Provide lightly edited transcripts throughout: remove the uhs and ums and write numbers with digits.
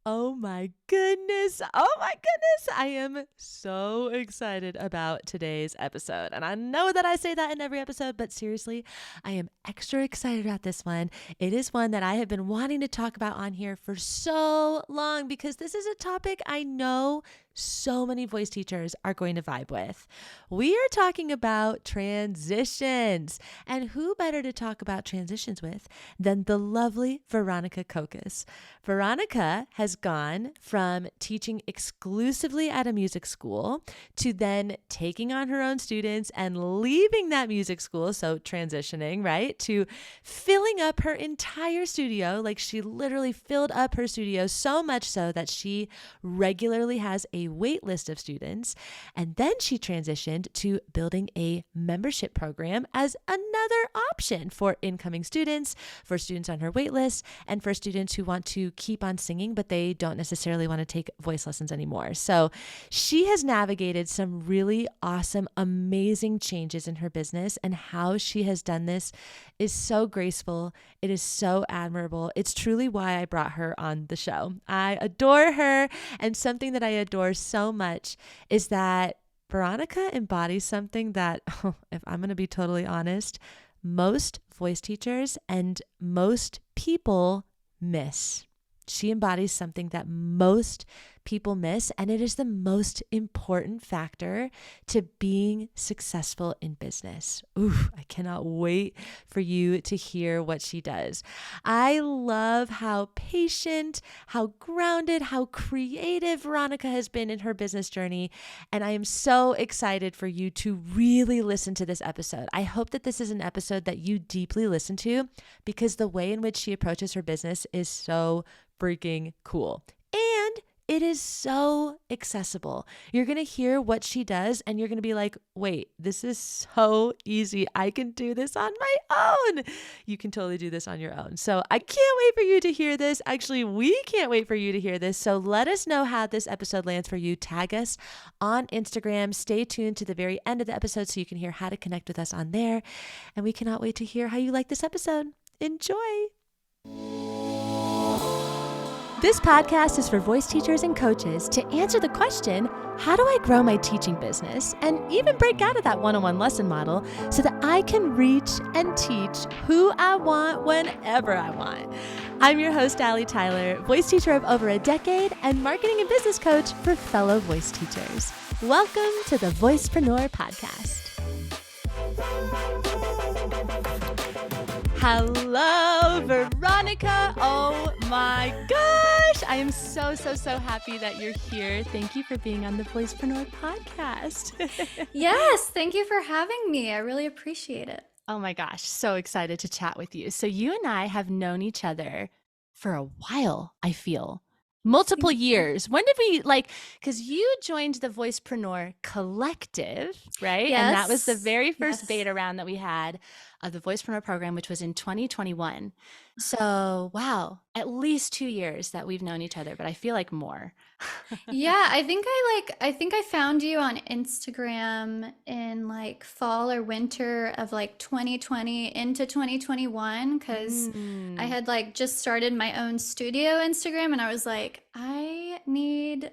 Oh my goodness. Oh my goodness. I am so excited about today's episode. And I know that I say that in every episode, but seriously, I am extra excited about this one. It is one that I have been wanting to talk about on here for so long because this is a topic I know so many voice teachers are going to vibe with. We are talking about transitions. And who better to talk about transitions with than the lovely Veronica Kokas? Veronica has gone from teaching exclusively at a music school to then taking on her own students and leaving that music school, so transitioning, right, to filling up her entire studio. Like she literally filled up her studio so much so that she regularly has a wait list of students. And then she transitioned to building a membership program as another option for incoming students, for students on her wait list, and for students who want to keep on singing, but they don't necessarily want to take voice lessons anymore. So she has navigated some really awesome, amazing changes in her business, and how she has done this is so graceful. It is so admirable. It's truly why I brought her on the show. I adore her, and something that I adore so much is that Veronica embodies something that, if I'm going to be totally honest, most voice teachers and most people miss. She embodies something that most people miss, and it is the most important factor to being successful in business. Ooh, I cannot wait for you to hear what she does. I love how patient, how grounded, how creative Veronica has been in her business journey, and I am so excited for you to really listen to this episode. I hope that this is an episode that you deeply listen to, because the way in which she approaches her business is so freaking cool. And it is so accessible. You're going to hear what she does and you're going to be like, wait, this is so easy. I can do this on my own. You can totally do this on your own. So I can't wait for you to hear this. Actually, we can't wait for you to hear this. So let us know how this episode lands for you. Tag us on Instagram. Stay tuned to the very end of the episode so you can hear how to connect with us on there. And we cannot wait to hear how you like this episode. Enjoy. This podcast is for voice teachers and coaches to answer the question, how do I grow my teaching business and even break out of that one-on-one lesson model so that I can reach and teach who I want whenever I want? I'm your host, Allie Tyler, voice teacher of over a decade and marketing and business coach for fellow voice teachers. Welcome to the Voicepreneur podcast. Hello, Veronica. Oh my gosh. I am so happy that you're here. Thank you for being on the Voicepreneur podcast. Yes, thank you for having me. I really appreciate it. Oh my gosh, so excited to chat with you. So you and I have known each other for a while, I feel. Multiple years. When did we because you joined the Voicepreneur Collective, right? Yes. And that was the very first beta round that we had of the Voicepreneur program, which was in 2021. So, wow, at least 2 years that we've known each other, but I feel like more. Yeah, I think I found you on Instagram in fall or winter of 2020 into 2021 because I had just started my own studio Instagram, and I was like, I need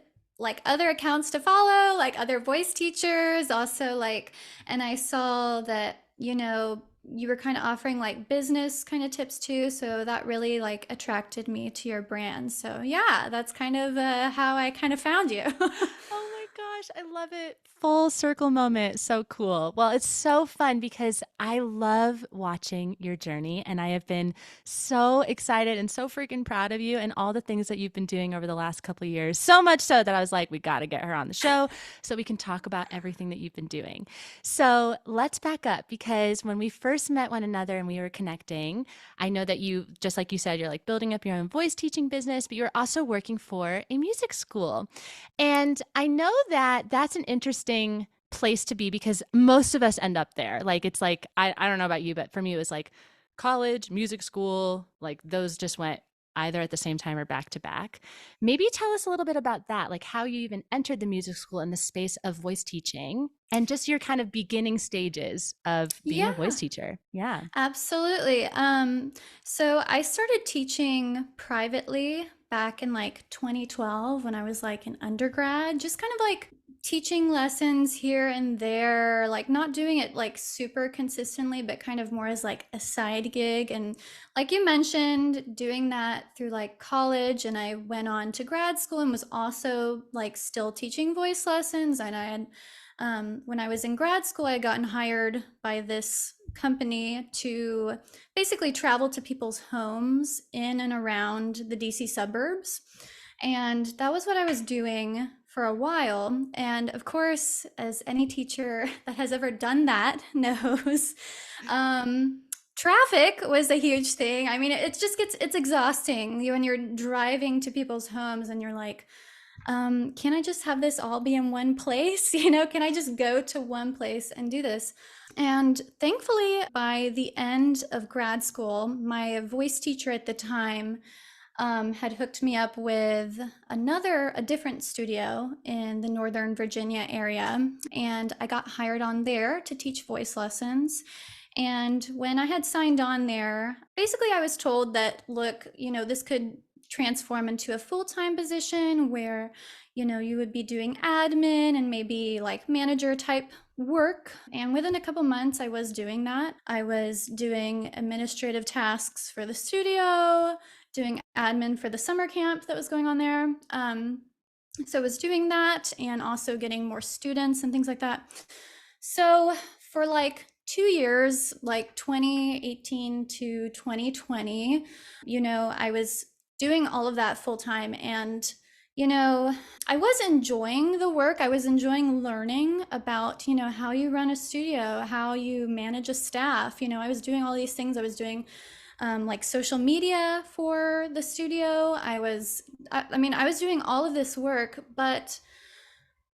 other accounts to follow, other voice teachers also, and I saw that, you were kind of offering business kind of tips too, so that really attracted me to your brand. So yeah, that's kind of how I kind of found you. Oh my gosh, I love it. Full circle moment. So cool. Well, it's so fun because I love watching your journey, and I have been so excited and so freaking proud of you and all the things that you've been doing over the last couple of years. So much so that I was like, we got to get her on the show so we can talk about everything that you've been doing. So let's back up, because when we first met one another and we were connecting, I know that you, just like you said, you're building up your own voice teaching business, but you're also working for a music school. And I know that that's an interesting place to be because most of us end up there. I don't know about you, but for me, it was college, music school, those just went either at the same time or back to back. Maybe tell us a little bit about that, how you even entered the music school in the space of voice teaching and just your kind of beginning stages of being a voice teacher. Yeah. Absolutely. So I started teaching privately back in like 2012 when I was like an undergrad, just kind of like teaching lessons here and there, like not doing it like super consistently, but kind of more as like a side gig. And like you mentioned, doing that through like college. And I went on to grad school and was also like still teaching voice lessons. And I had, when I was in grad school, I had gotten hired by this company to basically travel to people's homes in and around the DC suburbs. And that was what I was doing for a while. And of course, as any teacher that has ever done that knows, um, traffic was a huge thing. I mean, it just it's exhausting when you're driving to people's homes and you're like, can I just have this all be in one place? Can I just go to one place and do this? And thankfully, by the end of grad school, my voice teacher at the time had hooked me up with a different studio in the Northern Virginia area. And I got hired on there to teach voice lessons. And when I had signed on there, basically I was told that, look, this could transform into a full-time position where, you would be doing admin and maybe like manager type work. And within a couple months, I was doing that. I was doing administrative tasks for the studio, doing admin for the summer camp that was going on there. So I was doing that and also getting more students and things like that. So for like 2 years, like 2018 to 2020, I was doing all of that full time. And I was enjoying the work. I was enjoying learning about, how you run a studio, how you manage a staff. I was doing all these things. I was doing like social media for the studio. I was doing all of this work, but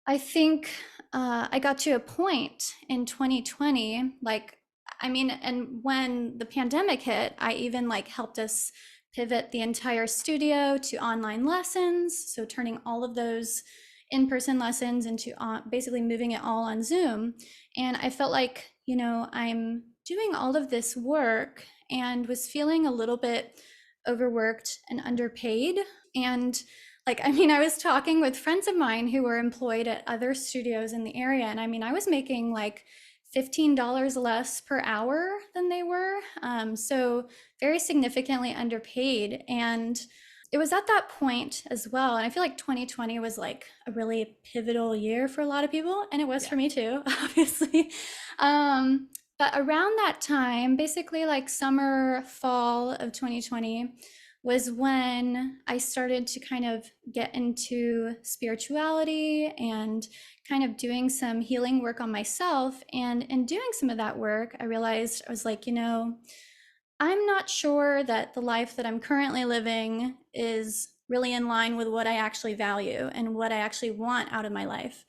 I think I got to a point in 2020, and when the pandemic hit, I even like helped us pivot the entire studio to online lessons. So turning all of those in-person lessons into basically moving it all on Zoom. And I felt like, I'm doing all of this work and was feeling a little bit overworked and underpaid. And I was talking with friends of mine who were employed at other studios in the area. And I was making like $15 less per hour than they were. So very significantly underpaid. And it was at that point as well. And I feel like 2020 was like a really pivotal year for a lot of people. And it was for me too, obviously. But around that time, basically like summer, fall of 2020, was when I started to kind of get into spirituality and kind of doing some healing work on myself. And in doing some of that work, I realized I was like, I'm not sure that the life that I'm currently living is really in line with what I actually value and what I actually want out of my life.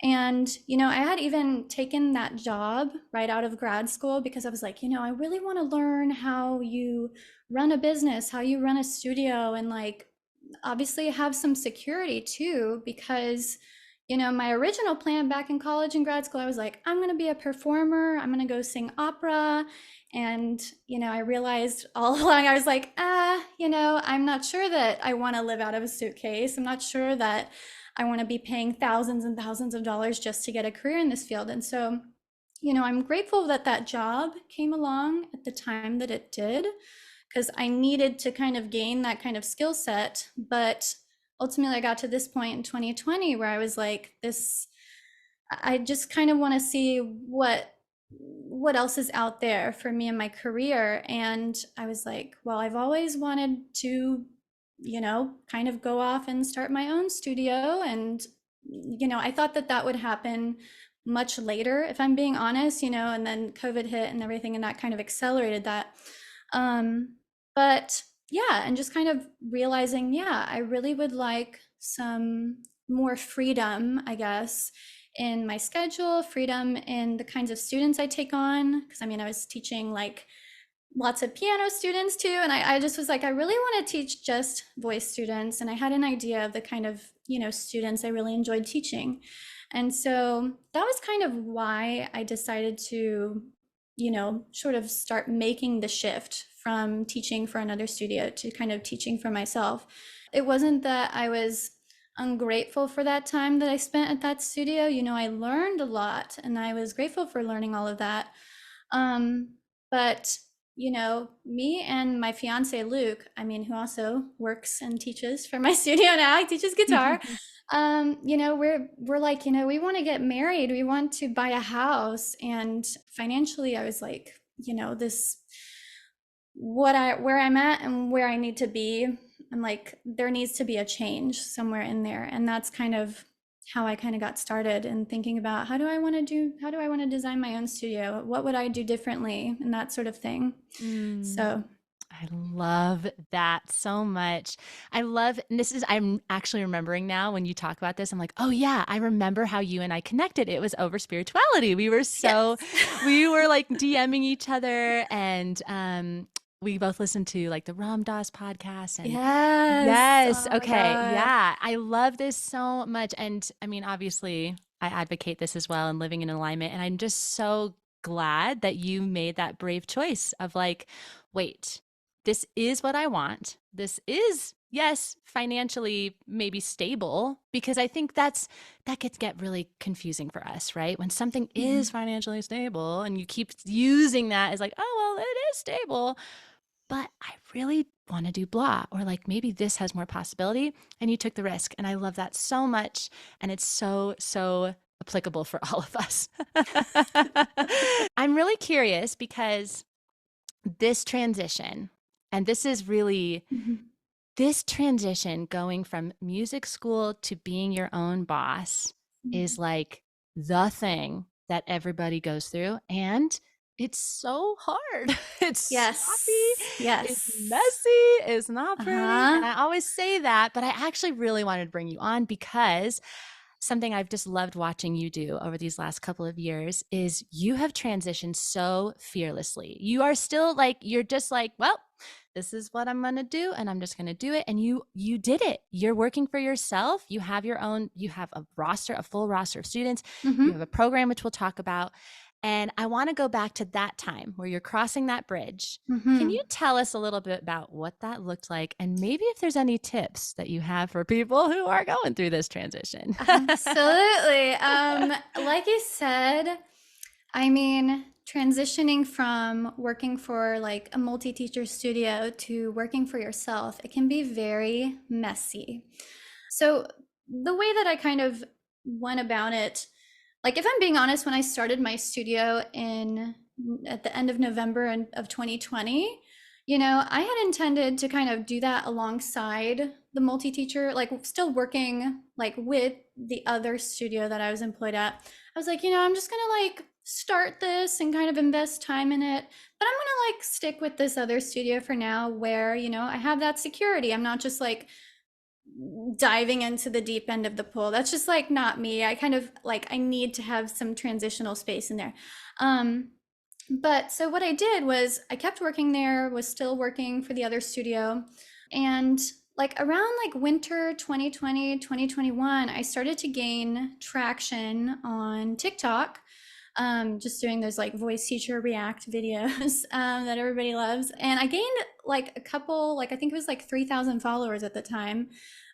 And, I had even taken that job right out of grad school because I was like, I really want to learn how you run a business, how you run a studio, and like obviously have some security too, because my original plan back in college and grad school, I was like, I'm going to be a performer, I'm going to go sing opera. And I realized all along, I was like, I'm not sure that I want to live out of a suitcase. I'm not sure that I want to be paying thousands and thousands of dollars just to get a career in this field. And so I'm grateful that that job came along at the time that it did, because I needed to kind of gain that kind of skill set. But ultimately I got to this point in 2020 where I was like, I just kind of want to see what else is out there for me in my career. And I was like, well, I've always wanted to, kind of go off and start my own studio. And, I thought that that would happen much later, if I'm being honest, and then COVID hit and everything, and that kind of accelerated that. But yeah, and just kind of realizing, yeah, I really would like some more freedom, I guess, in my schedule, freedom in the kinds of students I take on. Because I was teaching like lots of piano students too. And I just was like, I really want to teach just voice students. And I had an idea of the kind of, students I really enjoyed teaching. And so that was kind of why I decided to, sort of start making the shift from teaching for another studio to kind of teaching for myself. it wasn't that I was ungrateful for that time that I spent at that studio. You know, I learned a lot and I was grateful for learning all of that. But you know, me and my fiance Luke, I mean, who also works and teaches for my studio now, he teaches guitar. You know, we're like, you know, we want to get married, we want to buy a house, and financially, I was like, you know, this where I'm at and where I need to be. I'm like, there needs to be a change somewhere in there, and that's kind of how I kind of got started and thinking about how do I want to design my own studio? What would I do differently and that sort of thing. Mm. So, I love that so much. I love, and this is, I'm actually remembering now when you talk about this, I'm like, oh yeah, I remember how you and I connected. It was over spirituality. yes. We were like DMing each other and, we both listened to like the Ram Dass podcast and Yes. yes. Oh my Okay. God. Yeah. I love this so much. And I mean, obviously I advocate this as well and living in alignment. And I'm just so glad that you made that brave choice of like, wait, this is what I want. This is, yes, financially maybe stable, because I think that gets get really confusing for us, right? When something is Mhm. financially stable and you keep using that as like, oh, well, it is stable, but I really want to do blah, or like maybe this has more possibility. And you took the risk. And I love that so much. And it's so, so applicable for all of us. I'm really curious because this transition, and this is really Mhm. this transition going from music school to being your own boss is Mhm. like the thing that everybody goes through. And it's so hard. It's sloppy. Yes. It's Yes. messy. It's not pretty. And Uh-huh. I always say that, but I actually really wanted to bring you on because something I've just loved watching you do over these last couple of years is you have transitioned so fearlessly. You are still like, you're just like, well, this is what I'm going to do and I'm just going to do it, and you did it. You're working for yourself. You have your own, you have a roster, a full roster of students. You have Mhm. a program which we'll talk about. And I want to go back to that time where you're crossing that bridge. Can you Mhm. tell us a little bit about what that looked like, and maybe if there's any tips that you have for people who are going through this transition? Absolutely. Like you said, I mean, transitioning from working for like a multi-teacher studio to working for yourself, it can be very messy. So, the way that I kind of went about it, like if I'm being honest, when I started my studio in at the end of November of 2020, you know, I had intended to kind of do that alongside the multi-teacher, like still working like with the other studio that I was employed at. I was like, you know, I'm just gonna like start this and kind of invest time in it, but I'm gonna like stick with this other studio for now where, you know, I have that security. I'm not just like diving into the deep end of the pool. That's just like not me. I kind of like I need to have some transitional space in there. Um but so what I did was I kept working there, was still working for the other studio, and like around like winter 2020, 2021, I started to gain traction on TikTok. Just doing those like voice teacher react videos that everybody loves. And I gained like a couple, like I think it was like 3,000 followers at the time,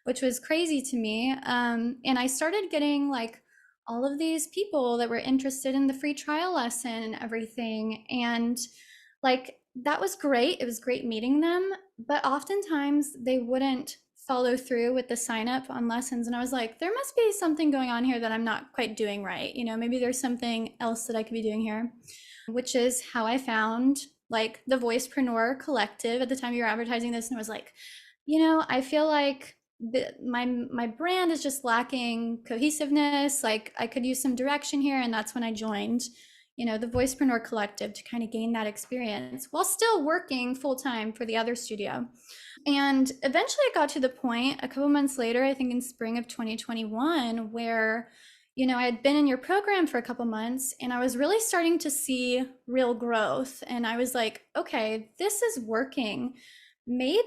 which was crazy to me. And I started getting like all of these people that were interested in the free trial lesson and everything. And like that was great. It was great meeting them, but oftentimes they wouldn't follow through with the sign up on lessons. And I was like, there must be something going on here that I'm not quite doing right. You know, maybe there's something else that I could be doing here, which is how I found like the Voicepreneur collective at the time you were advertising this. And I was like, you know, I feel like my brand is just lacking cohesiveness. Like I could use some direction here. And that's when I joined, you know, the Voicepreneur collective to kind of gain that experience while still working full time for the other studio. And eventually it got to the point a couple months later, I think in spring of 2021, where, you know, I had been in your program for a couple months and I was really starting to see real growth. And I was like, okay, this is working. Maybe,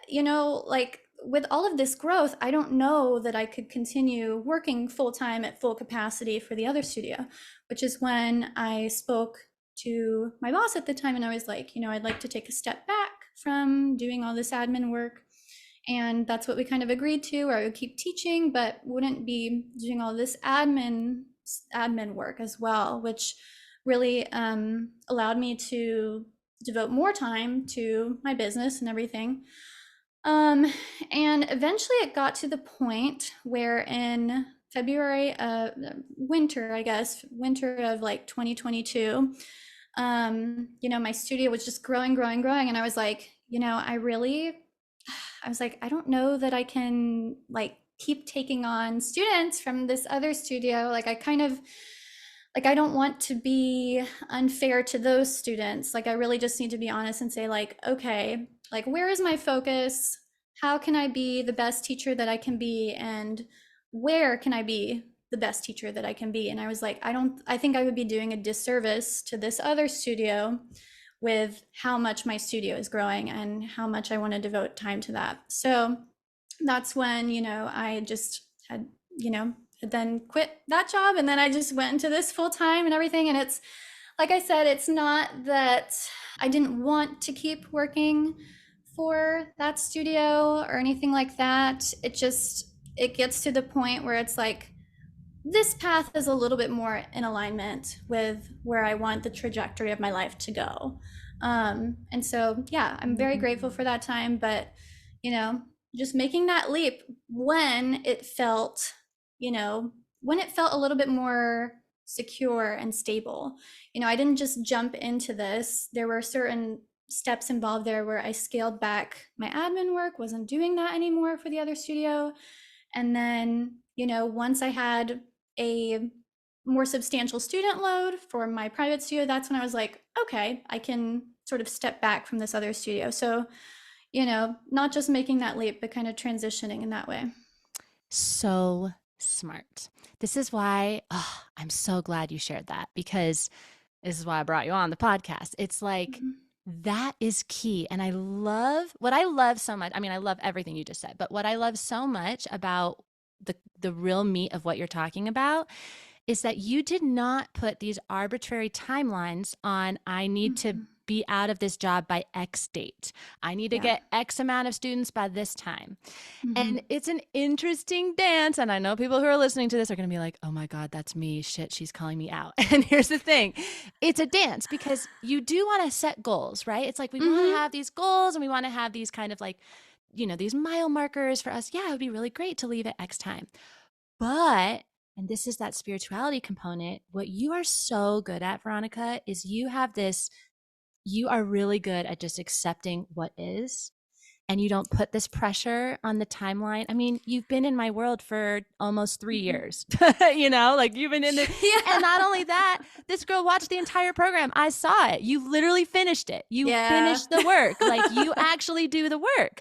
you know, like with all of this growth, I don't know that I could continue working full time at full capacity for the other studio, which is when I spoke to my boss at the time and I was like, you know, I'd like to take a step back from doing all this admin work And that's what we kind of agreed to, where I would keep teaching, but wouldn't be doing all this admin work as well, which really allowed me to devote more time to my business and everything. Um, and eventually it got to the point where in February, winter, I guess, winter of like 2022, my studio was just growing, growing, growing. And I was like, I was like, I don't know that I can like keep taking on students from this other studio. Like, I kind of, like, I don't want to be unfair to those students. Like, I really just need to be honest and say, like, okay, like, where is my focus? How can I be the best teacher that I can be? And where can I be the best teacher that I can be? And I was like, I think I would be doing a disservice to this other studio with how much my studio is growing and how much I want to devote time to that. So that's when, I just had, then quit that job, and then I just went into this full time and everything. And it's like I said, it's not that I didn't want to keep working for that studio or anything like that. It gets to the point where it's like this path is a little bit more in alignment with where I want the trajectory of my life to go. And so, yeah, I'm very grateful for that time, but, you know, just making that leap when it felt, when it felt a little bit more secure and stable. I didn't just jump into this. There were certain steps involved there where I scaled back my admin work, wasn't doing that anymore for the other studio. And then, once I had a more substantial student load for my private studio, that's when I was like, okay, I can sort of step back from this other studio. So, not just making that leap, but kind of transitioning in that way. So smart. This is why I'm so glad you shared that, because this is why I brought you on the podcast. It's like, Mhm. that is key. And I love what I love so much. I mean, I love everything you just said, but what I love so much about the real meat of what you're talking about is that you did not put these arbitrary timelines on, I need to Mhm. be out of this job by X date. I need to Yeah. get X amount of students by this time. And Mhm. it's an interesting dance. And I know people who are listening to this are going to be like, oh my God, that's me. Shit, she's calling me out. And here's the thing, it's a dance because you do want to set goals, right? It's like we want to Mhm. have these goals and we want to have these kind of like, these mile markers for us. Yeah, it would be really great to leave at X time. But, and this is that spirituality component, what you are so good at, Veronica, is you are really good at just accepting what is, and you don't put this pressure on the timeline. I mean, you've been in my world for almost 3 Mhm. years, like you've been in the, and not Yeah. only that, this girl watched the entire program. I saw it. You literally finished it. You Yeah. finished the work. Like you actually do the work.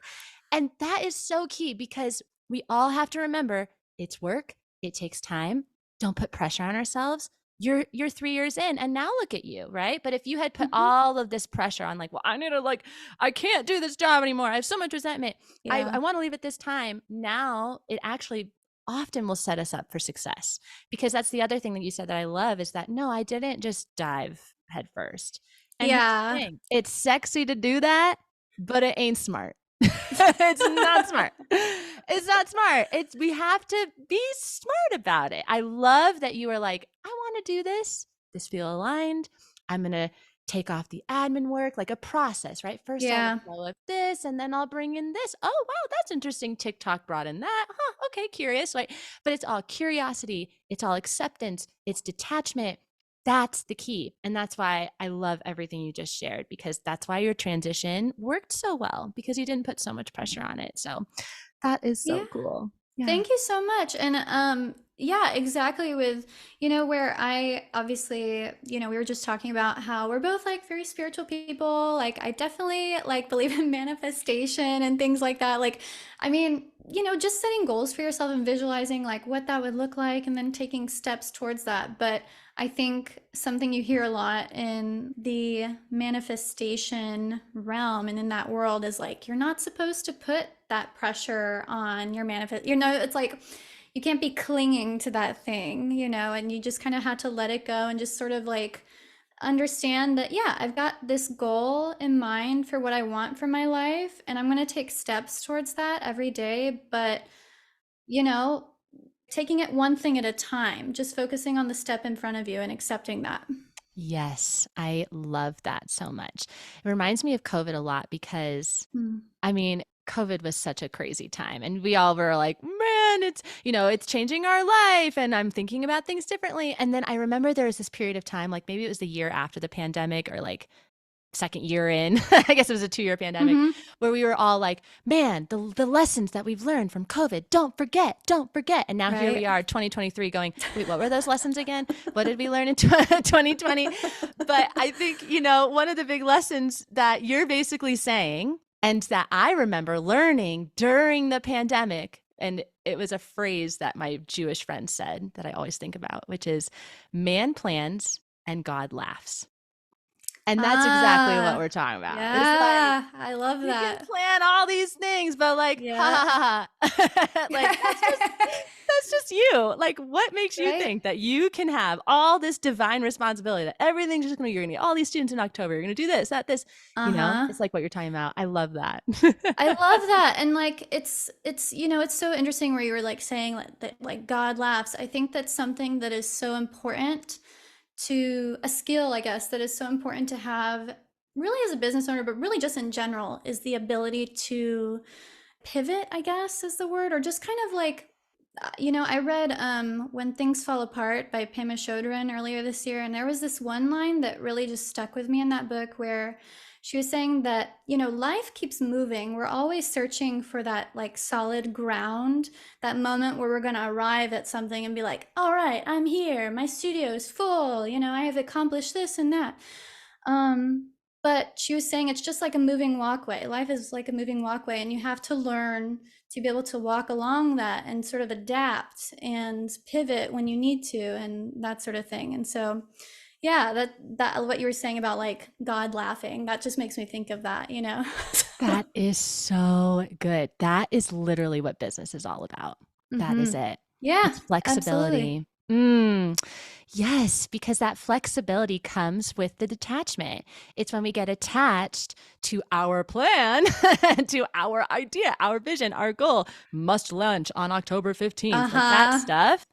And that is so key because we all have to remember it's work. It takes time. Don't put pressure on ourselves. You're 3 years in and now look at you, right? But if you had put Mhm. all of this pressure on, like, well, I need to, like, I can't do this job anymore, I have so much resentment, I Yeah. want to leave at this time, now it actually often will set us up for success. Because that's the other thing that you said that I love, is that no, I didn't just dive head first. And here's the Yeah. thing, it's sexy to do that, but it ain't smart. It's not smart. It's not smart. We have to be smart about it. I love that you are like, I want to do this. This feel aligned. I'm going to take off the admin work, like a process, right? First I'll let Yeah. go of this and then I'll bring in this. Oh, wow, that's interesting. TikTok brought in that. Huh, okay, curious, right? But it's all curiosity, it's all acceptance, it's detachment. That's the key. And that's why I love everything you just shared, because that's why your transition worked so well, because you didn't put so much pressure on it. So that is Yeah. so cool. Yeah. Thank you so much. And yeah, exactly, with where I obviously, we were just talking about how we're both like very spiritual people. Like I definitely like believe in manifestation and things like that. Like I mean, just setting goals for yourself and visualizing like what that would look like and then taking steps towards that. But I think something you hear a lot in the manifestation realm and in that world is like, you're not supposed to put that pressure on your manifest. It's like you can't be clinging to that thing, and you just kind of had to let it go and just sort of like understand that, yeah, I've got this goal in mind for what I want for my life, and I'm going to take steps towards that every day. But, you know, taking it one thing at a time, just focusing on the step in front of you and accepting that. Yes, I love that so much. It reminds me of COVID a lot because, Mm. I mean, COVID was such a crazy time and we all were like, man, it's changing our life and I'm thinking about things differently. And then I remember there was this period of time, like maybe it was the year after the pandemic or like second year in, I guess it was a 2-year pandemic, Hmm. where we were all like, man, the lessons that we've learned from COVID, don't forget, don't forget. And now here we Right. are, 2023, going, wait, what were those lessons again? What did we learn in 2020? But I think, one of the big lessons that you're basically saying, and that I remember learning during the pandemic, and it was a phrase that my Jewish friend said that I always think about, which is man plans and God laughs. And that's exactly what Ah, we're talking about. It's like yeah, I love you can that. plan all these things, but like, ha Yeah. ha ha ha. Like that's just you. Like, what makes you Right? think that you can have all this divine responsibility that everything's just gonna you're gonna get all these students in October, you're gonna do this, that, this, Uh-huh. it's like what you're talking about. I love that. I love that. And like it's so interesting where you were like saying like, that like God laughs. I think that's something that is so important to a skill, I guess, that is so important to have really as a business owner, but really just in general, is the ability to pivot, I guess is the word, or just kind of like I read When Things Fall Apart by Pema Chodron earlier this year, and there was this one line that really just stuck with me in that book where she was saying that, life keeps moving. We're always searching for that like solid ground, that moment where we're going to arrive at something and be like, all right, I'm here. My studio's full. I have accomplished this and that. Um, but she was saying it's just like a moving walkway. Life is like a moving walkway, and you have to learn to be able to walk along that and sort of adapt and pivot when you need to and that sort of thing. And so, yeah, that what you were saying about like God laughing, that just makes me think of that. That is so good. That is literally what business is all about. That Hmm. is it. Yeah, It's absolutely. flexibility. Yes, because that flexibility comes with the detachment. It's when we get attached to our plan, to our idea, our vision, our goal, must launch on October 15th, like that Uh-huh. stuff.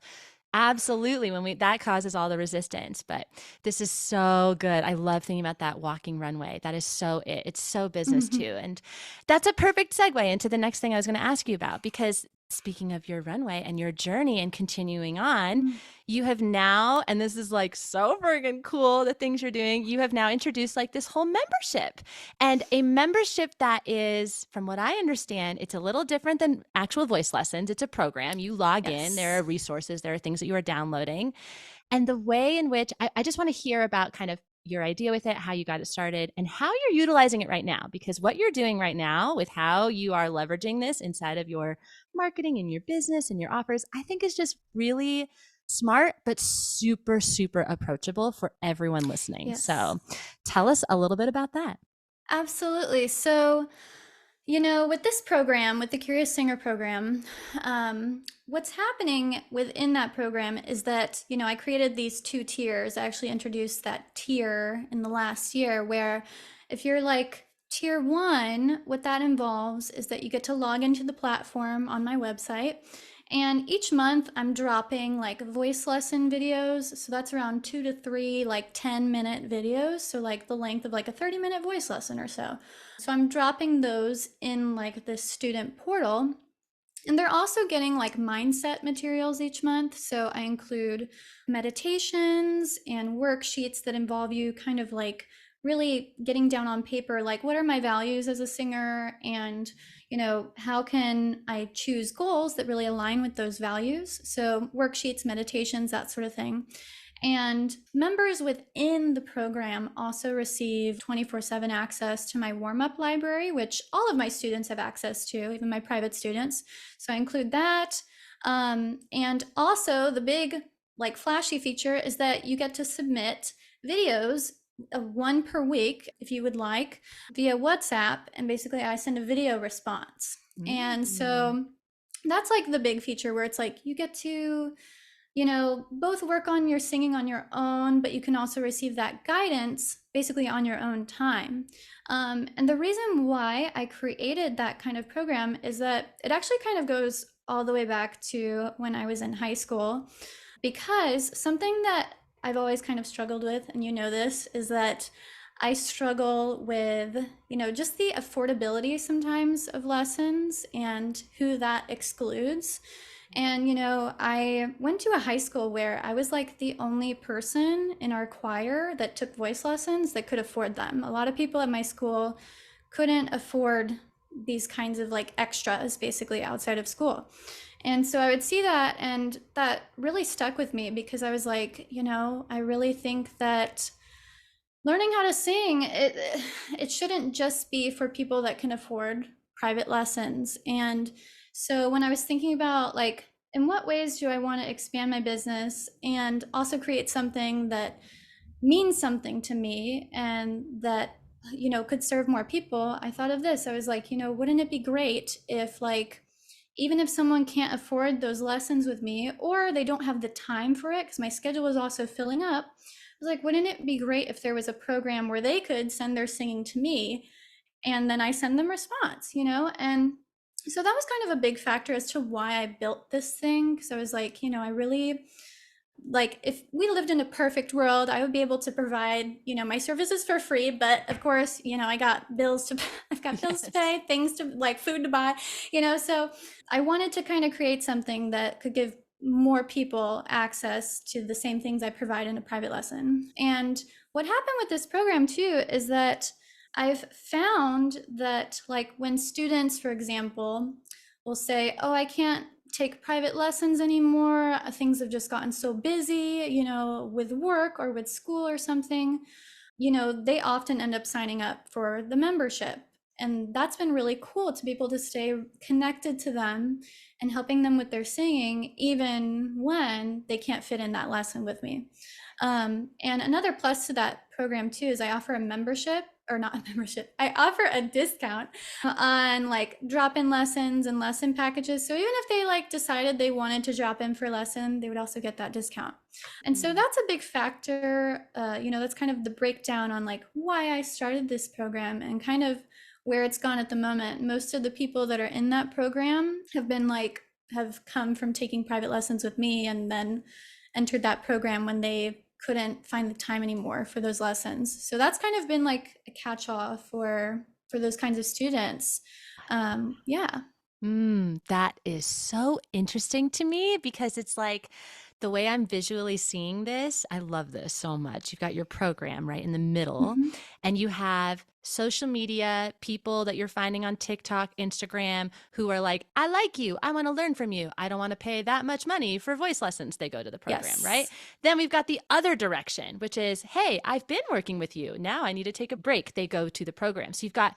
Absolutely. That causes all the resistance. But this is so good. I love thinking about that walking runway. That is so it. It's so business Hmm. too. And that's a perfect segue into the next thing I was going to ask you about, because speaking of your runway and your journey and continuing on, you have now, and this is like so friggin' cool, the things you're doing, you have now introduced like this whole membership, and a membership that is, from what I understand, it's a little different than actual voice lessons. It's a program. You log in, there Yes. are resources, there are things that you are downloading. And the way in which I just want to hear about kind of your idea with it, how you got it started, and how you're utilizing it right now. Because what you're doing right now with how you are leveraging this inside of your marketing and your business and your offers, I think is just really smart, but super, super approachable for everyone listening. Yes. So tell us a little bit about that. Absolutely. So, with this program, with the Curious Singer program, what's happening within that program is that, I created these two tiers. I actually introduced that tier in the last year where if you're like tier one, what that involves is that you get to log into the platform on my website. And each month I'm dropping like voice lesson videos. So that's around 2 to 3, like 10-minute videos. So, like the length of like a 30-minute voice lesson or so. So I'm dropping those in like this student portal. And they're also getting like mindset materials each month. So I include meditations and worksheets that involve you kind of like really getting down on paper, like what are my values as a singer, and how can I choose goals that really align with those values. So worksheets, meditations, that sort of thing. And members within the program also receive 24/7 access to my warm up library, which all of my students have access to, even my private students. So I include that. And also, the big, like, flashy feature is that you get to submit videos of one per week, if you would like, via WhatsApp. And basically, I send a video response. And Mm. so that's like the big feature where it's like you get to both work on your singing on your own, but you can also receive that guidance basically on your own time. And the reason why I created that kind of program is that it actually kind of goes all the way back to when I was in high school, because something that I've always kind of struggled with, and this, is that I struggle with, just the affordability sometimes of lessons and who that excludes. And, I went to a high school where I was like the only person in our choir that took voice lessons that could afford them. A lot of people at my school couldn't afford these kinds of like extras basically outside of school. And so I would see that, and that really stuck with me because I was like, I really think that learning how to sing, it shouldn't just be for people that can afford private lessons. And so when I was thinking about like, in what ways do I want to expand my business and also create something that means something to me and that could serve more people, I thought of this. I was like, wouldn't it be great if, like, even if someone can't afford those lessons with me, or they don't have the time for it because my schedule was also filling up, I was like, wouldn't it be great if there was a program where they could send their singing to me and then I send them response, And so that was kind of a big factor as to why I built this thing, because I was like, I really, like, if we lived in a perfect world, I would be able to provide, my services for free. But of course, I got bills to, I've got bills to Yes. pay, things to, like, food to buy, so I wanted to kind of create something that could give more people access to the same things I provide in a private lesson. And what happened with this program too is that I've found that, like, when students, for example, will say, oh, I can't take private lessons anymore, things have just gotten so busy, with work or with school or something, they often end up signing up for the membership. And that's been really cool to be able to stay connected to them and helping them with their singing, even when they can't fit in that lesson with me. And another plus to that program too is I offer a membership, or not a membership, I offer a discount on like drop-in lessons and lesson packages. So even if they like decided they wanted to drop in for a lesson, they would also get that discount. And so that's a big factor. That's kind of the breakdown on like why I started this program and kind of where it's gone at the moment. Most of the people that are in that program have come from taking private lessons with me and then entered that program when they couldn't find the time anymore for those lessons. So that's kind of been like a catch-all for those kinds of students. Yeah. That is so interesting to me because it's like the way I'm visually seeing this, I love this so much. You've got your program right in the middle, Mhm. and you have social media people that you're finding on TikTok, Instagram, who are like, I like you. I want to learn from you. I don't want to pay that much money for voice lessons. They go to the program, right? Yes. Then we've got the other direction, which is, hey, I've been working with you. Now I need to take a break. They go to the program. So you've got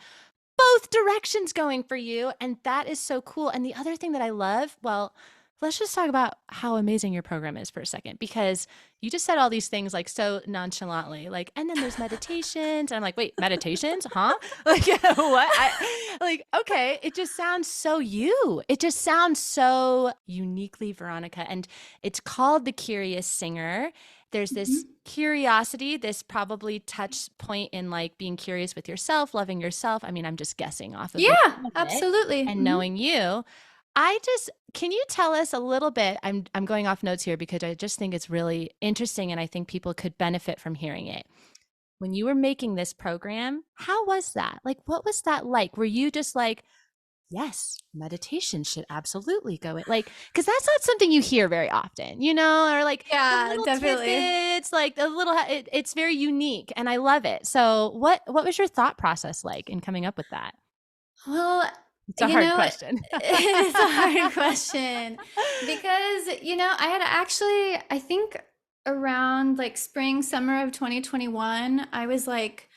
both directions going for you. And that is so cool. And the other thing that I love, well, let's just talk about how amazing your program is for a second, because you just said all these things like so nonchalantly, like, and then there's meditations. And I'm like, wait, meditations? Huh? Like, what? Like, okay, it just sounds so you. It just sounds so uniquely Veronica. And it's called The Curious Singer. There's this Mhm. curiosity, this probably touch point in like being curious with yourself, loving yourself. I mean, I'm just guessing off of the Yeah, name of it absolutely. and Mhm. knowing you. Can you tell us a little bit? I'm going off notes here because I just think it's really interesting and I think people could benefit from hearing it. When you were making this program, how was that? Like, what was that like? Were you just like, yes, meditation should absolutely go in. Like, because that's not something you hear very often, or like the Yeah, little definitely. tidbits, like the little, it's very unique and I love it. So what was your thought process like in coming up with that? Well, It's a hard question. it is a hard question because, I had actually, I think around like spring, summer of 2021, I was like,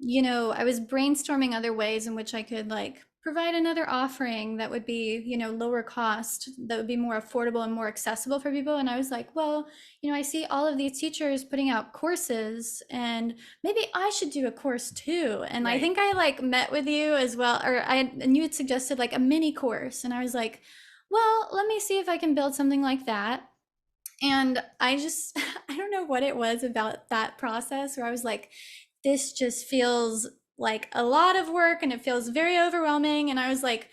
I was brainstorming other ways in which I could like provide another offering that would be, lower cost, that would be more affordable and more accessible for people. And I was like, well, I see all of these teachers putting out courses and maybe I should do a course too. And I Right. think I like met with you as well, and you had suggested like a mini course. And I was like, well, let me see if I can build something like that. And I just, I don't know what it was about that process where I was like, this just feels like a lot of work and it feels very overwhelming. And I was like,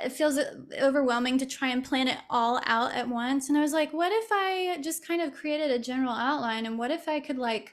it feels overwhelming to try and plan it all out at once. And I was like, what if I just kind of created a general outline? And what if I could like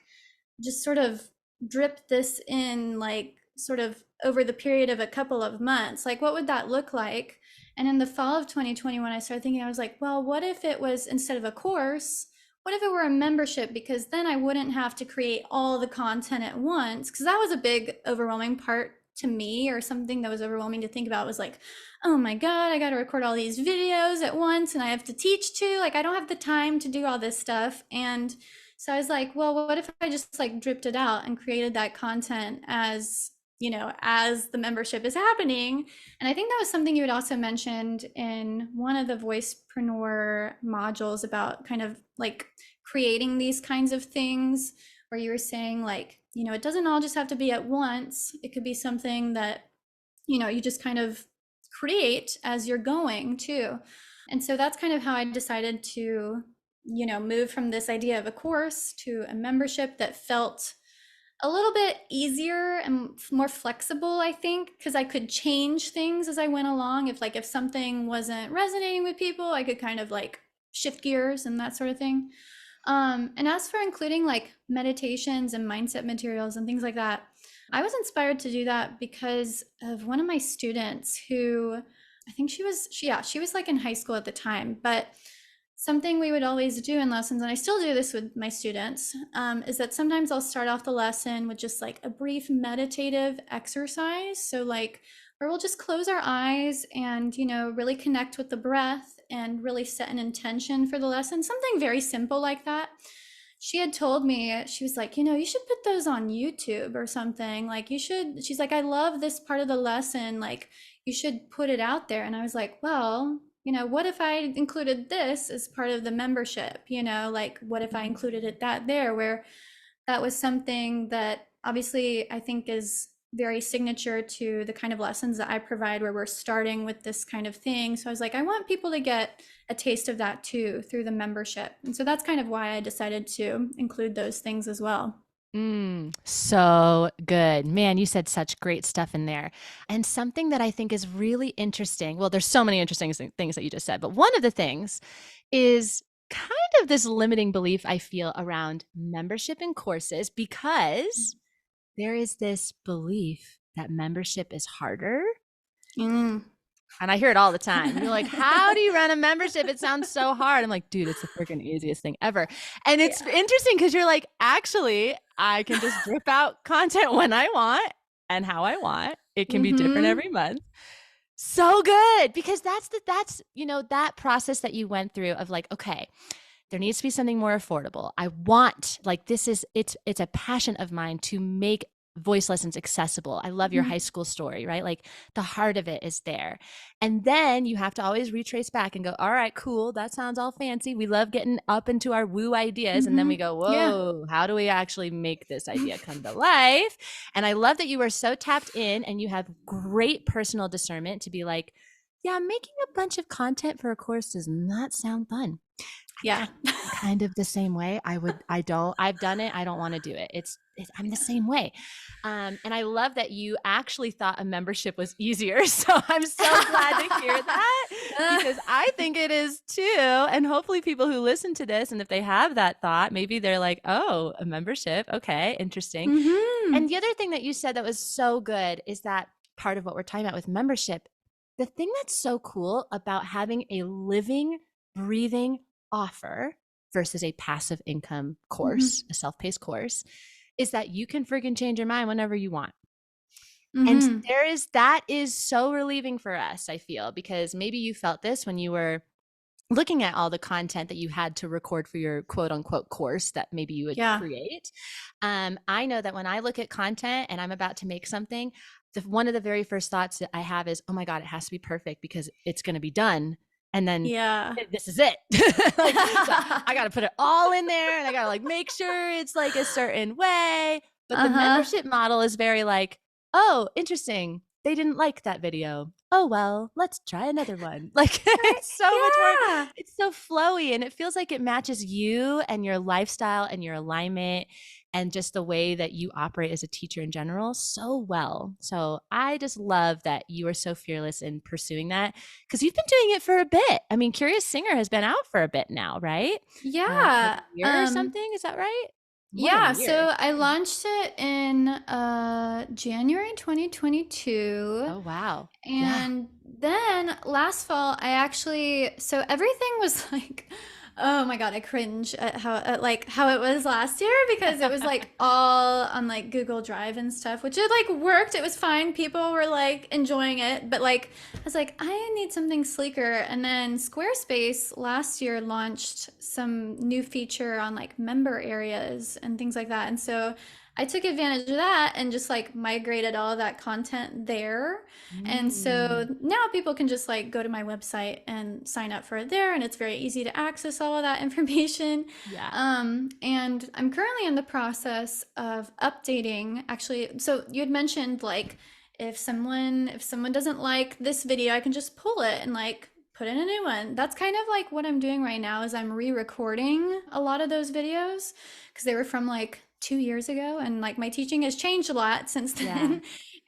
just sort of drip this in, like sort of over the period of a couple of months? Like, what would that look like? And in the fall of 2021, I started thinking, I was like, well, what if it was, instead of a course, what if it were a membership? Because then I wouldn't have to create all the content at once. Because that was a big, overwhelming part to me, or something that was overwhelming to think about, was like, oh my God, I got to record all these videos at once and I have to teach too. Like, I don't have the time to do all this stuff. And so I was like, well, what if I just like dripped it out and created that content as, you know, as the membership is happening? And I think that was something you had also mentioned in one of the Voicepreneur modules about kind of like creating these kinds of things, where you were saying like, you know, it doesn't all just have to be at once. It could be something that, you know, you just kind of create as you're going too. And so that's kind of how I decided to, you know, move from this idea of a course to a membership that felt a little bit easier and more flexible, I think, because I could change things as I went along. If something wasn't resonating with people, I could kind of like shift gears and that sort of thing. And as for including like meditations and mindset materials and things like that, I was inspired to do that because of one of my students who, I think she was like in high school at the time, but something we would always do in lessons, and I still do this with my students, is that sometimes I'll start off the lesson with just like a brief meditative exercise. So like, where we'll just close our eyes and, you know, really connect with the breath and really set an intention for the lesson. Something very simple like that. She had told me, she was like, you know, you should put those on YouTube or something. Like, you should, she's like, I love this part of the lesson. Like, you should put it out there. And I was like, well, you know, what if I included this as part of the membership? You know, like, what if I included it that there, where that was something that obviously I think is very signature to the kind of lessons that I provide, where we're starting with this kind of thing. So I was like, I want people to get a taste of that too through the membership. And so that's kind of why I decided to include those things as well. So good. Man, you said such great stuff in there. And something that I think is really interesting. Well, there's so many interesting things that you just said, but one of the things is kind of this limiting belief I feel around membership in courses, because there is this belief that membership is harder. Mm. And I hear it all the time. You're like, how do you run a membership? It sounds so hard. I'm like, dude, it's the freaking easiest thing ever. And it's interesting because you're like, actually, I can just drip out content when I want and how I want. It can be different every month. So good. Because that's you know, that process that you went through of like, okay, there needs to be something more affordable. I want, like, it's a passion of mine to make voice lessons accessible. I love your high school story, right? Like, the heart of it is there. And then you have to always retrace back and go, all right, cool. That sounds all fancy. We love getting up into our woo ideas. And then we go, whoa, how do we actually make this idea come to life? And I love that you are so tapped in and you have great personal discernment to be like, yeah, making a bunch of content for a course does not sound fun. Yeah. Kind of the same way. I've done it. I don't want to do it. I'm the same way. And I love that you actually thought a membership was easier. So I'm so glad to hear that, because I think it is too. And hopefully people who listen to this, and if they have that thought, maybe they're like, oh, a membership. Okay, interesting. And the other thing that you said that was so good is that part of what we're talking about with membership, the thing that's so cool about having a living, breathing offer versus a passive income course, a self-paced course, is that you can freaking change your mind whenever you want. And that is so relieving for us, I feel, because maybe you felt this when you were looking at all the content that you had to record for your quote unquote course that maybe you would create. I know that when I look at content and I'm about to make something, one of the very first thoughts that I have is, oh my God, it has to be perfect because it's going to be done. And then this is it. Like, so I got to put it all in there and I got to like make sure it's like a certain way. But the membership model is very like, oh, interesting. they didn't like that video. Oh, well, let's try another one. Like Right. it's so much more, Yeah. it's so flowy and it feels like it matches you and your lifestyle and your alignment and just the way that you operate as a teacher in general so well. So I just love that you are so fearless in pursuing that because you've been doing it for a bit. I mean, Curious Singer has been out for a bit now, right? Like a Yeah. year or something. Is that right? More than a Yeah, year. so I launched it in January 2022. Oh, wow. Yeah. And then last fall, I actually, so everything was like, oh my God, I cringe at like how it was last year because it was like all on like Google Drive and stuff, which it like worked. It was fine. People were like enjoying it, but like I was like, I need something sleeker. And then Squarespace last year launched some new feature on like member areas and things like that. And so I took advantage of that and just like migrated all of that content there. And so Mm. now people can just like go to my website and sign up for it there, and it's very easy to access all of that information. Yeah. And I'm currently in the process of updating. Actually, so you had mentioned like if someone doesn't like this video, I can just pull it and like put in a new one. That's kind of like what I'm doing right now is I'm re-recording a lot of those videos because they were from like 2 years ago, and like my teaching has changed a lot since Yeah. then.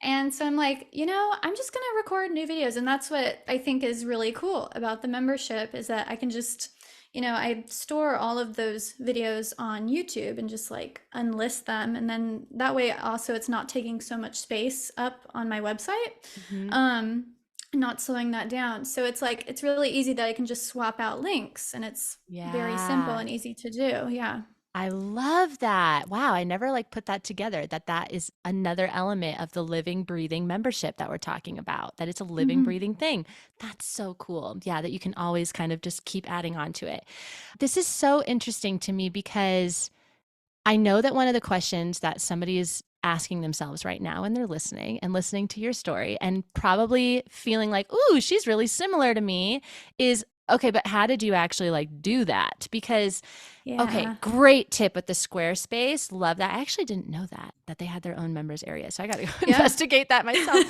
And so I'm like, I'm just going to record new videos. And that's what I think is really cool about the membership is that I can just, I store all of those videos on YouTube and just like unlist them. And then that way also it's not taking so much space up on my website. Mhm. Um, not slowing that down. So it's like, it's really easy that I can just swap out links and it's very simple Yeah. and easy to do. Yeah. I love that. Wow, I never like put that together that that is another element of the living breathing membership that we're talking about, that it's a living Hmm. breathing thing. That's so cool. Yeah, that you can always kind of just keep adding on to it. This is so interesting to me because I know that one of the questions that somebody is asking themselves right now when they're listening and listening to your story and probably feeling like, "Ooh, she's really similar to me," is okay, but how did you actually like do that? Because okay, Yeah. great tip with the Squarespace. Love that. I actually didn't know that they had their own members area. So I got to go Yeah. investigate that myself.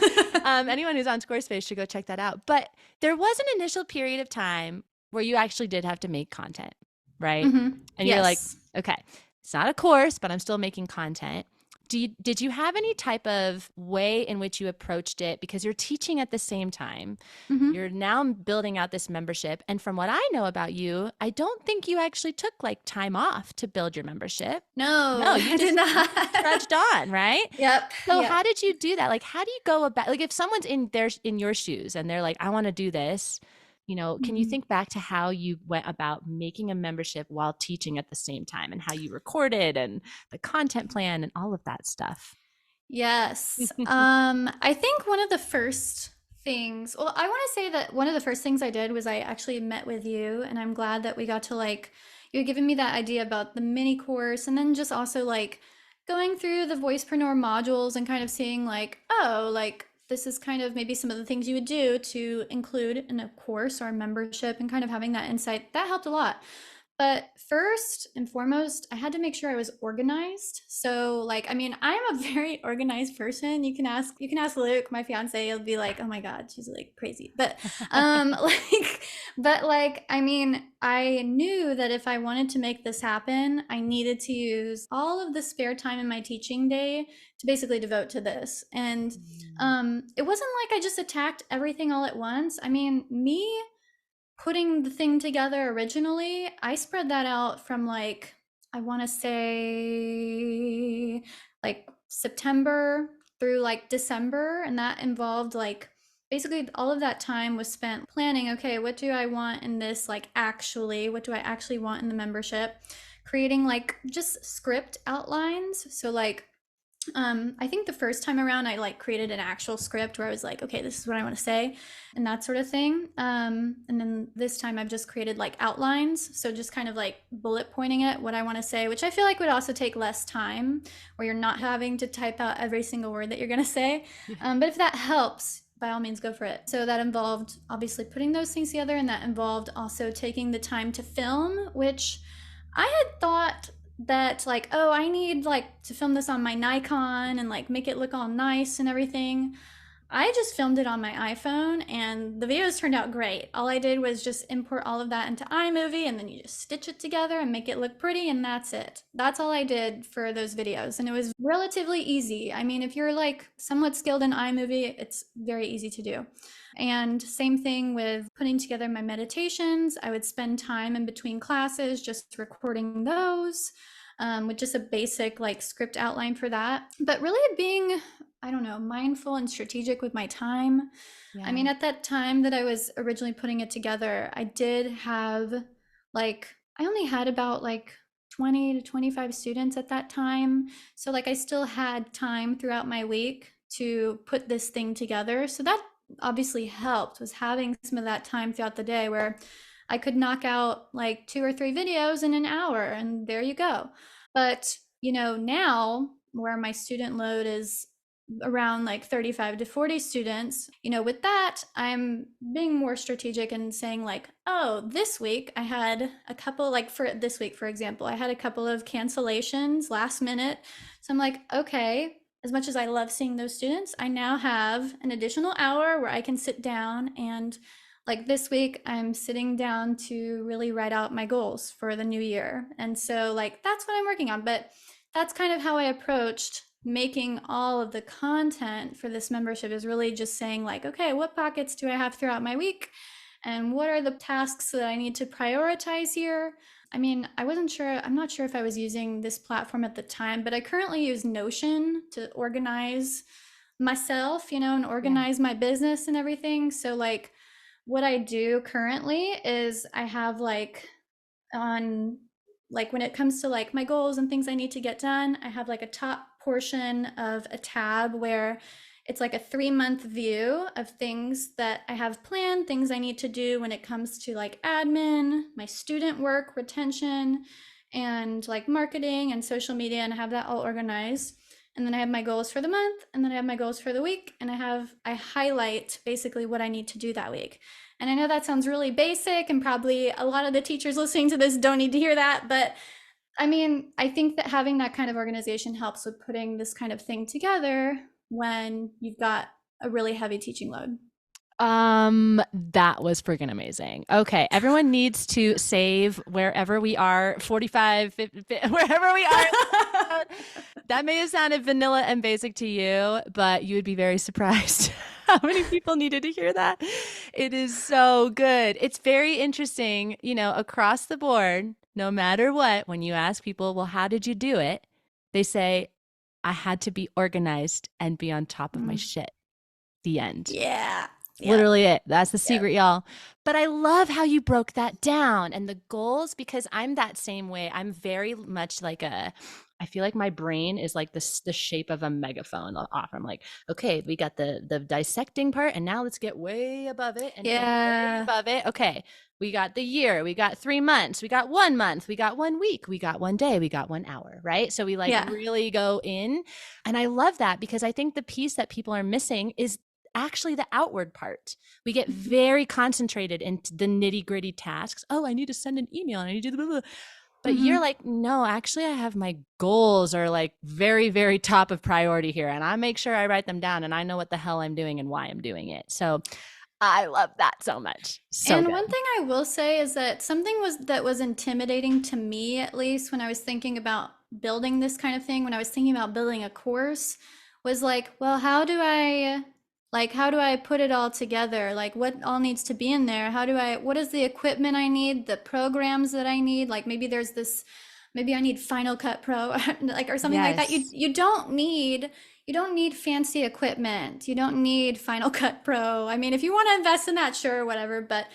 Anyone who's on Squarespace should go check that out. But there was an initial period of time where you actually did have to make content, right? Hmm. And you're like, Yes. okay, it's not a course, but I'm still making content. Did you have any type of way in which you approached it? Because you're teaching at the same time. Hmm. You're now building out this membership. And from what I know about you, I don't think you actually took like time off to build your membership. No, No, I did you not. trudged on, right? Yep. So how Yep. did you do that? Like how do you go about like if someone's in your shoes and they're like, I want to do this, can you Mhm. think back to how you went about making a membership while teaching at the same time and how you recorded and the content plan and all of that stuff? Yes. I think one of the first things, well, I want to say that one of the first things I did was I actually met with you, and I'm glad that we got to like, you had given me that idea about the mini course, and then just also like going through the Voicepreneur modules and kind of seeing like, oh, like this is kind of maybe some of the things you would do to include in a course or a membership and kind of having that insight. That helped a lot. But first and foremost, I had to make sure I was organized. So like, I mean, I'm a very organized person. You can ask Luke, my fiance, he'll be like, "Oh my God, she's like crazy." But I mean, I knew that if I wanted to make this happen, I needed to use all of the spare time in my teaching day to basically devote to this. And Mm. it wasn't like I just attacked everything all at once. I mean, me putting the thing together originally, I spread that out from like, I want to say like September through like December. And that involved like basically all of that time was spent planning, okay, what do I want in this? Like, actually, what do I actually want in the membership? Creating like just script outlines. So, like, I think the first time around I like created an actual script where I was like, okay, this is what I want to say and that sort of thing. And then this time I've just created like outlines. So just kind of like bullet pointing it, what I want to say, which I feel like would also take less time where you're not having to type out every single word that you're going to say. But if that helps, by all means, go for it. So that involved obviously putting those things together, and that involved also taking the time to film, which I had thought that like, oh, I need like to film this on my Nikon and like make it look all nice and everything. I just filmed it on my iPhone and the videos turned out great. All I did was just import all of that into iMovie and then you just stitch it together and make it look pretty and that's it. That's all I did for those videos and it was relatively easy. I mean, if you're like somewhat skilled in iMovie, it's very easy to do. And same thing with putting together my meditations. I would spend time in between classes just recording those. With just a basic like script outline for that. But really being, I don't know, mindful and strategic with my time. I Yeah. mean, at that time that I was originally putting it together, I did have like, I only had about like 20 to 25 students at that time. So, like, I still had time throughout my week to put this thing together. So, that obviously helped, was having some of that time throughout the day where I could knock out like 2 or 3 videos in an hour, and there you go. But, now where my student load is around like 35 to 40 students, with that, I'm being more strategic and saying, like, oh, this week I had a couple, like for this week, for example, I had a couple of cancellations last minute. So I'm like, okay, as much as I love seeing those students, I now have an additional hour where I can sit down and like this week I'm sitting down to really write out my goals for the new year. And so like that's what I'm working on, but that's kind of how I approached making all of the content for this membership, is really just saying like, okay, what pockets do I have throughout my week and what are the tasks that I need to prioritize here? I mean, I'm not sure if I was using this platform at the time, but I currently use Notion to organize myself, and Yeah. organize my business and everything. So like what I do currently is I have like on like when it comes to like my goals and things I need to get done, I have like a top portion of a tab where it's like a 3-month view of things that I have planned, things I need to do when it comes to like admin, my student work, retention, and like marketing and social media, and I have that all organized. And then I have my goals for the month, and then I have my goals for the week, and I highlight basically what I need to do that week. And I know that sounds really basic, and probably a lot of the teachers listening to this don't need to hear that. But I mean, I think that having that kind of organization helps with putting this kind of thing together when you've got a really heavy teaching load. That was freaking amazing. Okay, everyone needs to save wherever we are, 45, 50, wherever we are. That may have sounded vanilla and basic to you, but you would be very surprised how many people needed to hear that. It is so good. It's very interesting, across the board, no matter what, when you ask people, well, how did you do it? They say, I had to be organized and be on top of my Mm. shit. The end. Yeah. Yep. Literally it. That's the Yep. secret, y'all. But I love how you broke that down and the goals, because I'm that same way. I'm very much like I feel like my brain is like the shape of a megaphone off. I'm like, okay, we got the dissecting part, and now let's get way above it and way Yeah. above it. Okay, we got the year, we got 3 months, we got 1 month, we got 1 week, we got 1 day, we got 1 hour, right? So we like Yeah. really go in. And I love that, because I think the piece that people are missing is actually the outward part. We get Mhm. very concentrated into the nitty gritty tasks. Oh, I need to send an email and I need to do the blah, blah. But you're Mhm. like, no, actually, I have my goals are like very, very top of priority here. And I make sure I write them down and I know what the hell I'm doing and why I'm doing it. So I love that so much. So And one good. thing I will say is that something was intimidating to me, at least when I was thinking about building this kind of thing, when I was thinking about building a course, was like, well, how do I put it all together? Like what all needs to be in there? What is the equipment I need, the programs that I need? Like maybe I need Final Cut Pro like or something like that. You Yes. you don't need you don't need fancy equipment. You don't need Final Cut Pro. I mean, if you want to invest in that, sure, whatever. But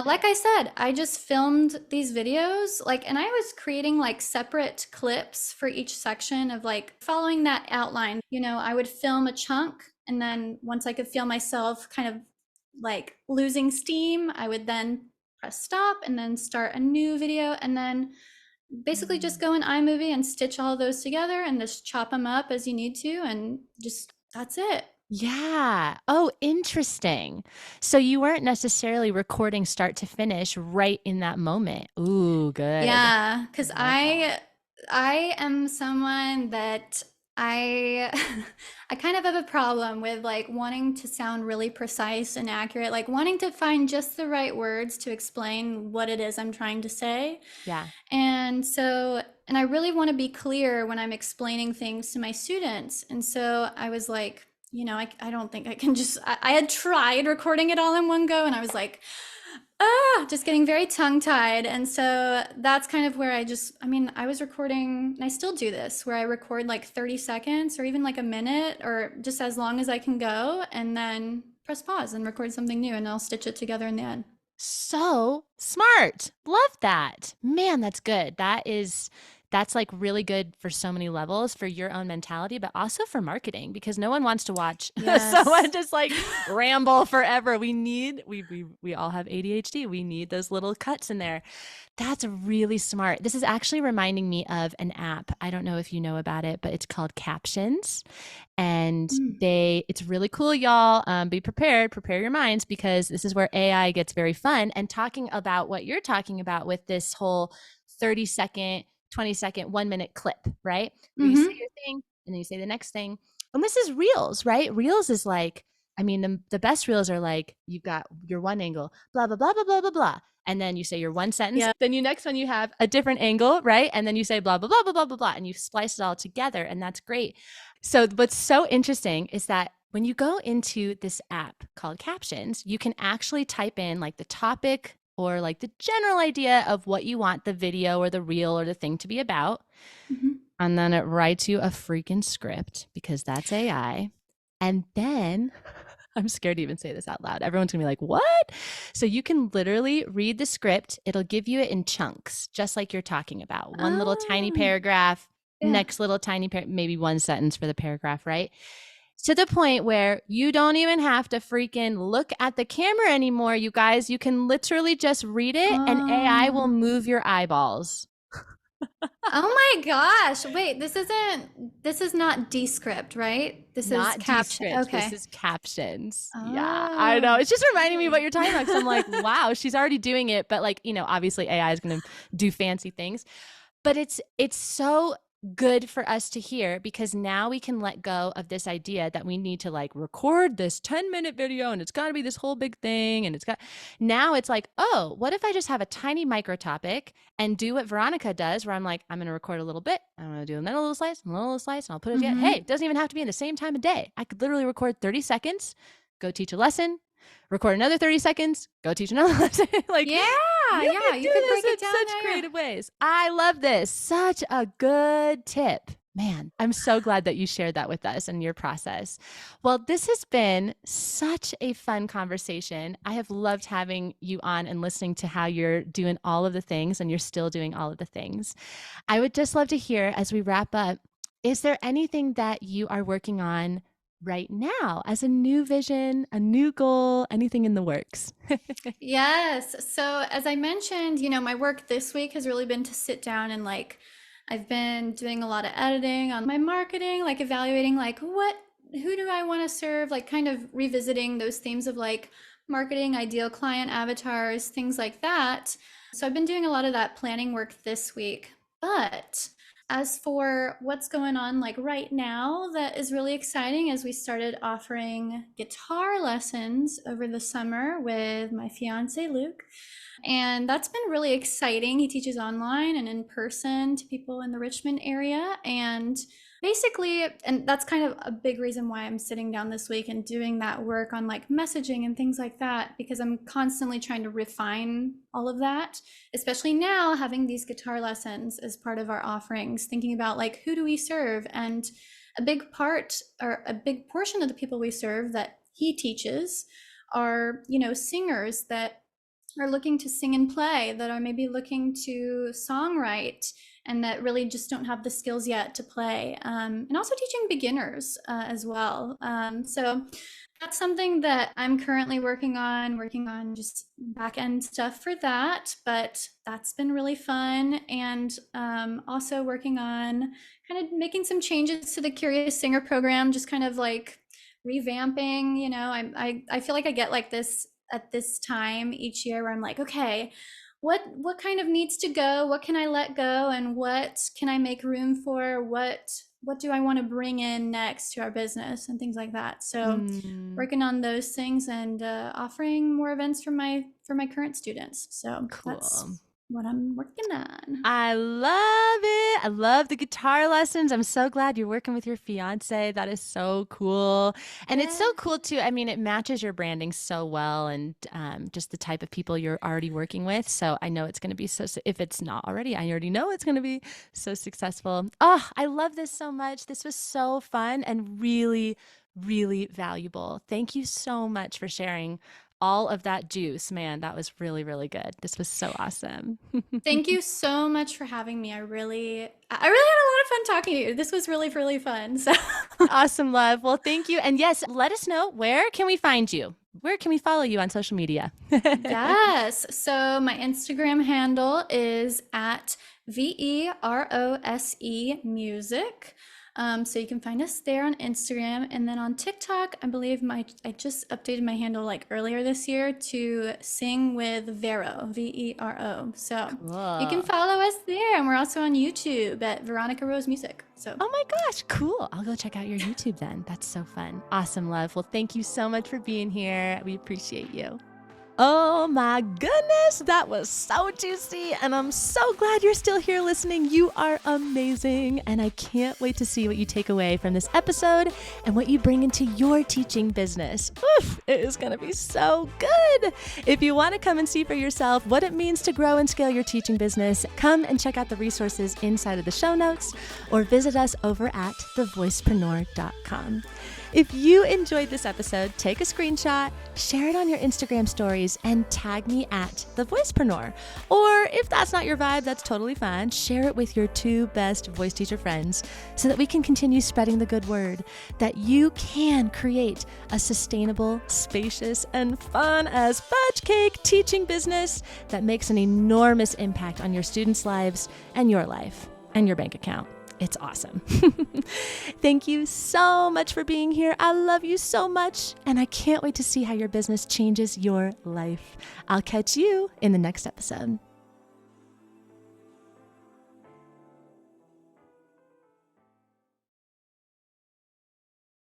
like I said, I just filmed these videos, like, and I was creating like separate clips for each section of like following that outline. I would film a chunk, and then once I could feel myself kind of like losing steam, I would then press stop and then start a new video, and then basically just Mm. go in iMovie and stitch all those together and just chop them up as you need to, and just that's it. Yeah. Oh, interesting. So you weren't necessarily recording start to finish right in that moment. Ooh, good. Yeah, I because love that. I am someone that I I kind of have a problem with like wanting to sound really precise and accurate, like wanting to find just the right words to explain what it is I'm trying to say. Yeah. And I really want to be clear when I'm explaining things to my students. And so I was like, I don't think I can I had tried recording it all in one go, and I was like, just getting very tongue tied. And so that's kind of where I was recording, and I still do this, where I record like 30 seconds or even like a minute or just as long as I can go, and then press pause and record something new, and I'll stitch it together in the end. So smart. Love that. Man, that's good. That's like really good for so many levels for your own mentality, but also for marketing because no one wants to watch Yes. someone just like ramble forever. We all have ADHD. We need those little cuts in there. That's really smart. This is actually reminding me of an app. I don't know if you know about it, but it's called Captions. And Mm. it's really cool, y'all. Be prepared, prepare your minds because this is where AI gets very fun. And talking about what you're talking about with this whole 30-second, 20-second, 1 minute clip, right? Where you say Mm-hmm. your thing and then you say the next thing. And this is Reels, right? Reels is like, I mean, the best Reels are like, you've got your one angle, blah, blah, blah, blah, blah, blah, blah. And then you say your one sentence. Yeah. Then you next one, you have a different angle, right? And then you say blah, blah, blah, blah, blah, blah, blah. And you splice it all together. And that's great. So, what's so interesting is that when you go into this app called Captions, you can actually type in like the topic or like the general idea of what you want the video or the reel or the thing to be about. Mm-hmm. And then it writes you a freaking script because that's AI. And then I'm scared to even say this out loud. Everyone's gonna be like, what? So you can literally read the script. It'll give you it in chunks, just like you're talking about. One little tiny Oh, paragraph, yeah. next little tiny, maybe one sentence for the paragraph, right? To the point where you don't even have to freaking look at the camera anymore, you guys. You can literally just read it and AI will Oh. move your eyeballs. Oh my gosh. Wait, this is not Descript, right? This is Not caption. Descript. This Okay. is captions. Yeah, I know. Oh, It's just reminding me of what okay. you're talking about because I'm like, wow, she's already doing it. But like, obviously AI is going to do fancy things. But it's so good for us to hear because now we can let go of this idea that we need to like record this 10-minute video and it's got to be this whole big thing and now it's like, oh, what if I just have a tiny micro topic and do what Veronica does where I'm like, I'm going to record a little bit, I'm going to do another little slice, and a little slice, and I'll put it together. Hey, Mm-hmm. it doesn't even have to be in the same time of day. I could literally record 30 seconds, go teach a lesson, record another 30 seconds, go teach another lesson. Like Yeah, you yeah, can you do could this break in it down. such Yeah, yeah. creative ways. I love this. Such a good tip. Man, I'm so glad that you shared that with us and your process. Well, this has been such a fun conversation. I have loved having you on and listening to how you're doing all of the things and you're still doing all of the things. I would just love to hear as we wrap up, is there anything that you are working on right now as a new vision, a new goal, anything in the works? Yes. So, as I mentioned, my work this week has really been to sit down and like, I've been doing a lot of editing on my marketing, like evaluating like who do I want to serve, like kind of revisiting those themes of like marketing, ideal client avatars, things like that. So, I've been doing a lot of that planning work this week. But as for what's going on like right now, that is really exciting as we started offering guitar lessons over the summer with my fiance Luke. And that's been really exciting. He teaches online and in person to people in the Richmond area. And basically, and that's kind of a big reason why I'm sitting down this week and doing that work on like messaging and things like that, because I'm constantly trying to refine all of that, especially now having these guitar lessons as part of our offerings, thinking about like who do we serve? And a big part or a big portion of the people we serve that he teaches are, singers that are looking to sing and play, that are maybe looking to songwrite, and that really just don't have the skills yet to play. And also teaching beginners as well. So that's something that I'm currently working on just back end stuff for that. But that's been really fun. And also working on kind of making some changes to the Curious Singer program, just kind of like revamping. I feel like I get like this at this time each year where I'm like, okay, what kind of needs to go? What can I let go? And what can I make room for? What what do I want to bring in next to our business and things like that. So Mm, working on those things and offering more events for my current students. So that's cool. what I'm working on. I love it. I love the guitar lessons. I'm so glad you're working with your fiance. That is so cool. And it's so Yeah. cool too. I mean, it matches your branding so well and just the type of people you're already working with. So I know it's going to be if it's not already, I already know it's going to be so successful. Oh, I love this so much. This was so fun and really, really valuable. Thank you so much for sharing all of that juice. Man, that was really, really good. This was so awesome. Thank you so much for having me. I really had a lot of fun talking to you. This was really, really fun. So Awesome, love. Well, thank you. And yes, let us know, where can we find you? Where can we follow you on social media? yes. So my Instagram handle is at VEROSE music. So you can find us there on Instagram, and then on TikTok, I believe I just updated my handle like earlier this year to sing with Vero, VERO. So you can Cool. follow us there, and we're also on YouTube at Veronica Rose Music. So Oh my gosh, cool. I'll go check out your YouTube then. That's so fun. Awesome, love. Well, thank you so much for being here. We appreciate you. Oh my goodness, that was so juicy. And I'm so glad you're still here listening. You are amazing. And I can't wait to see what you take away from this episode and what you bring into your teaching business. Oof, it is going to be so good. If you want to come and see for yourself what it means to grow and scale your teaching business, come and check out the resources inside of the show notes or visit us over at thevoicepreneur.com. If you enjoyed this episode, take a screenshot, share it on your Instagram stories, and tag me at The Voicepreneur. Or if that's not your vibe, that's totally fine. Share it with your 2 best voice teacher friends so that we can continue spreading the good word that you can create a sustainable, spacious, and fun as fudge cake teaching business that makes an enormous impact on your students' lives and your life and your bank account. It's awesome. Thank you so much for being here. I love you so much, and I can't wait to see how your business changes your life. I'll catch you in the next episode.